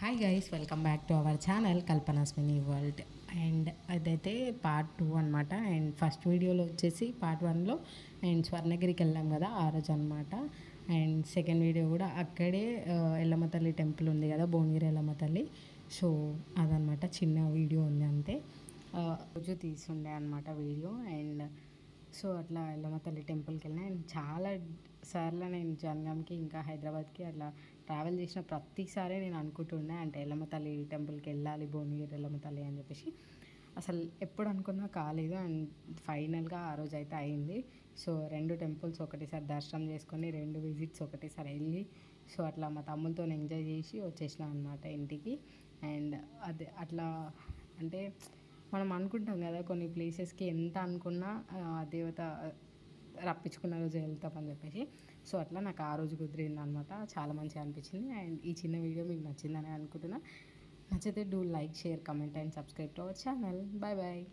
Hi guys, welcome back to our channel Kalpana's mini world. And అదైతే part 2 అనమాట. And first వీడియోలో వచ్చేసి part 1లో and స్వర్ణగిరికి వెళ్ళాం కదా ఆ రోజు అనమాట. అండ్ సెకండ్ వీడియో కూడా అక్కడే ఎల్లమ్మ తల్లి టెంపుల్ ఉంది కదా, భువనగిరి ఎల్లమ్మ తల్లి. సో అదనమాట, చిన్న వీడియో ఉంది అంతే. రోజు తీసుండే అనమాట వీడియో. అండ్ సో అట్లా ఎల్లమ్మ తల్లి టెంపుల్కి వెళ్ళినా. అండ్ చాలా సార్లు నేను జనగాంకి ఇంకా హైదరాబాద్కి అట్లా ట్రావెల్ చేసిన ప్రతిసారి నేను అనుకుంటుండే, అంటే ఎల్లమ్మ తల్లి టెంపుల్కి వెళ్ళాలి, భువనగిరి ఎల్లమ్మ తల్లి అని చెప్పేసి. అసలు ఎప్పుడు అనుకున్నా కాలేదు. అండ్ ఫైనల్గా ఆ రోజు అయితే అయింది. సో 2 టెంపుల్స్ ఒకటేసారి దర్శనం చేసుకొని 2 విజిట్స్ ఒకటేసారి వెళ్ళి, సో అట్లా మా తమ్ములతో ఎంజాయ్ చేసి వచ్చేసిన అనమాట ఇంటికి. అండ్ అది అట్లా అంటే మనం అనుకుంటాం కదా కొన్ని ప్లేసెస్కి ఎంత అనుకున్నా దేవత రప్పించుకున్న రోజు వెళ్తామని చెప్పేసి. సో అట్లా నాకు ఆ రోజు కుదిరింది అనమాట. చాలా మంచిగా అనిపించింది. అండ్ ఈ చిన్న వీడియో మీకు నచ్చిందని అనుకుంటున్నా. నచ్చితే do like, share, comment and subscribe to our channel. Bye bye.